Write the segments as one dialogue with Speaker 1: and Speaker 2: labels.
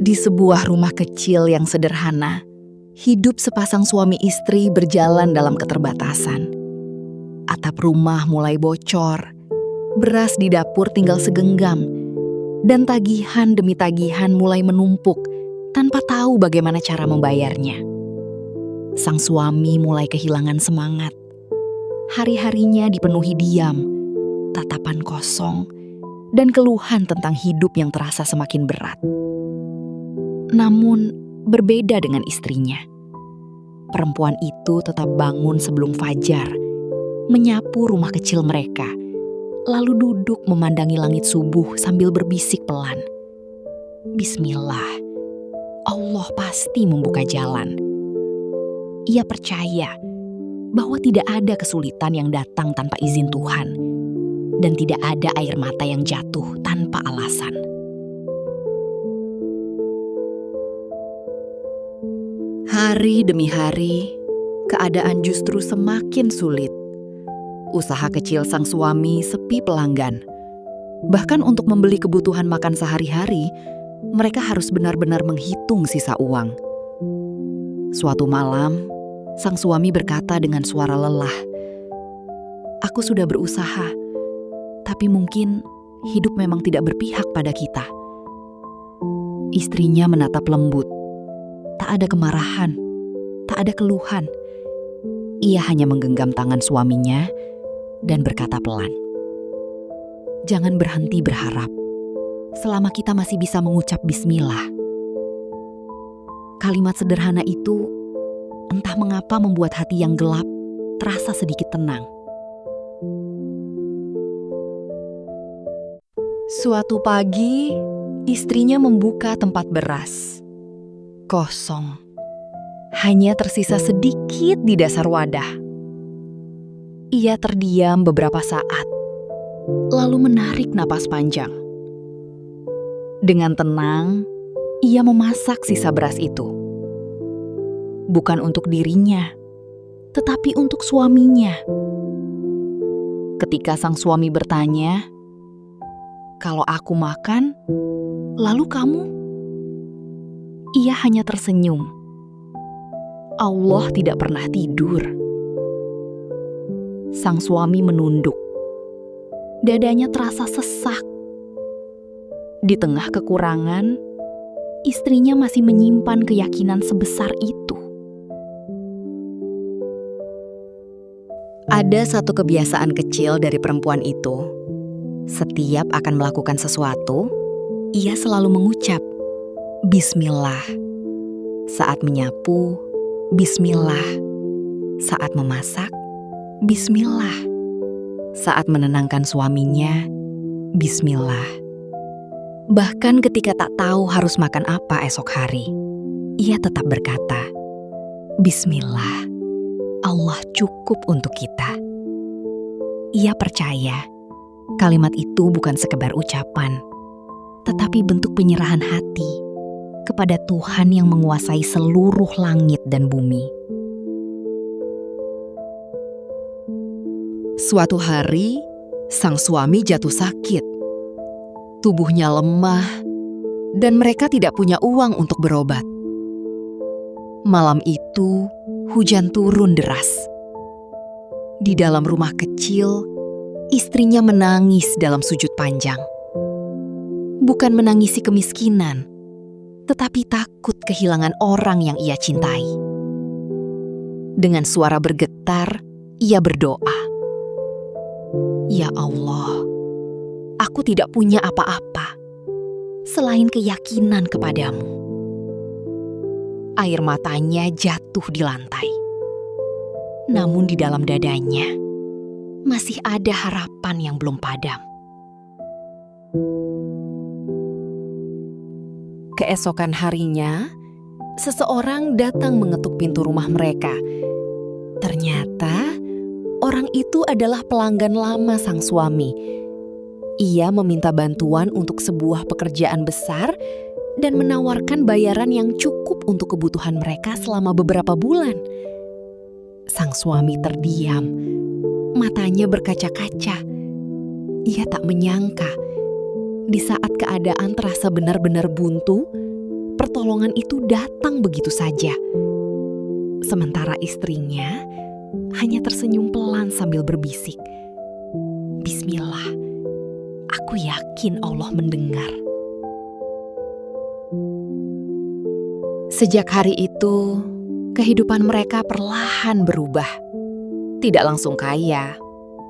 Speaker 1: Di sebuah rumah kecil yang sederhana, hidup sepasang suami istri berjalan dalam keterbatasan. Atap rumah mulai bocor, beras di dapur tinggal segenggam, dan tagihan demi tagihan mulai menumpuk tanpa tahu bagaimana cara membayarnya. Sang suami mulai kehilangan semangat. Hari-harinya dipenuhi diam, tatapan kosong, dan keluhan tentang hidup yang terasa semakin berat. Namun, berbeda dengan istrinya. Perempuan itu tetap bangun sebelum fajar, menyapu rumah kecil mereka, lalu duduk memandangi langit subuh sambil berbisik pelan. Bismillah, Allah pasti membuka jalan. Ia percaya bahwa tidak ada kesulitan yang datang tanpa izin Tuhan, dan tidak ada air mata yang jatuh tanpa alasan. Hari demi hari, keadaan justru semakin sulit. Usaha kecil sang suami sepi pelanggan. Bahkan untuk membeli kebutuhan makan sehari-hari, mereka harus benar-benar menghitung sisa uang. Suatu malam, sang suami berkata dengan suara lelah, "Aku sudah berusaha, tapi mungkin hidup memang tidak berpihak pada kita." Istrinya menatap lembut. Tak ada kemarahan, tak ada keluhan. Ia hanya menggenggam tangan suaminya dan berkata pelan, "Jangan berhenti berharap, selama kita masih bisa mengucap bismillah." Kalimat sederhana itu entah mengapa membuat hati yang gelap terasa sedikit tenang. Suatu pagi, istrinya membuka tempat beras. Kosong. Hanya tersisa sedikit di dasar wadah. Ia terdiam beberapa saat, lalu menarik napas panjang. Dengan tenang, ia memasak sisa beras itu. Bukan untuk dirinya, tetapi untuk suaminya. Ketika sang suami bertanya, "Kalau aku makan, lalu kamu?" Ia hanya tersenyum. Allah tidak pernah tidur. Sang suami menunduk. Dadanya terasa sesak. Di tengah kekurangan, istrinya masih menyimpan keyakinan sebesar itu. Ada satu kebiasaan kecil dari perempuan itu. Setiap akan melakukan sesuatu, ia selalu mengucap, "Bismillah." Saat menyapu, bismillah. Saat memasak, bismillah. Saat menenangkan suaminya, bismillah. Bahkan ketika tak tahu harus makan apa esok hari, ia tetap berkata, "Bismillah, Allah cukup untuk kita." Ia percaya kalimat itu bukan sekedar ucapan, tetapi bentuk penyerahan hati kepada Tuhan yang menguasai seluruh langit dan bumi. Suatu hari, sang suami jatuh sakit. Tubuhnya lemah, dan mereka tidak punya uang untuk berobat. Malam itu, hujan turun deras. Di dalam rumah kecil, istrinya menangis dalam sujud panjang. Bukan menangisi kemiskinan, tetapi takut kehilangan orang yang ia cintai. Dengan suara bergetar, ia berdoa, "Ya Allah, aku tidak punya apa-apa selain keyakinan kepadamu." Air matanya jatuh di lantai. Namun di dalam dadanya masih ada harapan yang belum padam. Keesokan harinya, seseorang datang mengetuk pintu rumah mereka. Ternyata orang itu adalah pelanggan lama sang suami. Ia meminta bantuan untuk sebuah pekerjaan besar dan menawarkan bayaran yang cukup untuk kebutuhan mereka selama beberapa bulan. Sang suami terdiam, matanya berkaca-kaca. Ia tak menyangka, di saat keadaan terasa benar-benar buntu, pertolongan itu datang begitu saja. Sementara istrinya hanya tersenyum pelan sambil berbisik, "Bismillah, aku yakin Allah mendengar." Sejak hari itu, kehidupan mereka perlahan berubah. Tidak langsung kaya,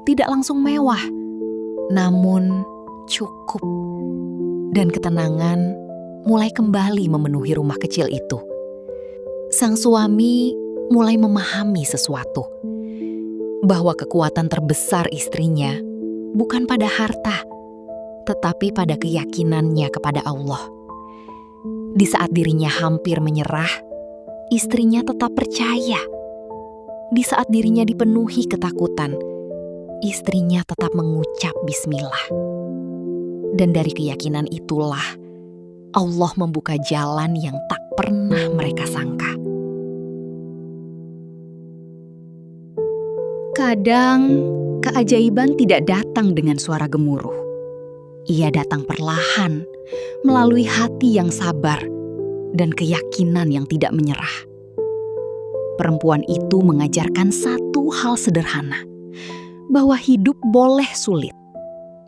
Speaker 1: tidak langsung mewah, namun cukup. Dan ketenangan mulai kembali memenuhi rumah kecil itu. Sang suami mulai memahami sesuatu, bahwa kekuatan terbesar istrinya bukan pada harta, tetapi pada keyakinannya kepada Allah. Di saat dirinya hampir menyerah, istrinya tetap percaya. Di saat dirinya dipenuhi ketakutan, istrinya tetap mengucap bismillah. Dan dari keyakinan itulah Allah membuka jalan yang tak pernah mereka sangka. Kadang keajaiban tidak datang dengan suara gemuruh. Ia datang perlahan, melalui hati yang sabar dan keyakinan yang tidak menyerah. Perempuan itu mengajarkan satu hal sederhana, bahwa hidup boleh sulit,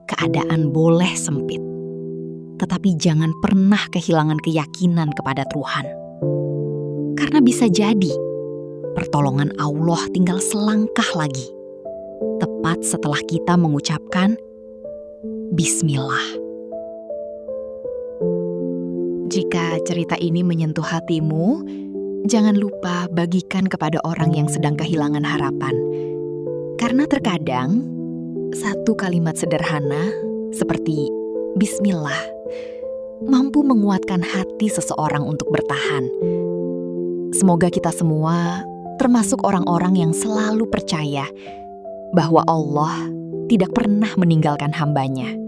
Speaker 1: keadaan boleh sempit, tetapi jangan pernah kehilangan keyakinan kepada Tuhan. Karena bisa jadi, pertolongan Allah tinggal selangkah lagi, tepat setelah kita mengucapkan bismillah. Jika cerita ini menyentuh hatimu, jangan lupa bagikan kepada orang yang sedang kehilangan harapan. Karena terkadang, satu kalimat sederhana seperti bismillah mampu menguatkan hati seseorang untuk bertahan. Semoga kita semua, termasuk orang-orang yang selalu percaya bahwa Allah tidak pernah meninggalkan hambanya.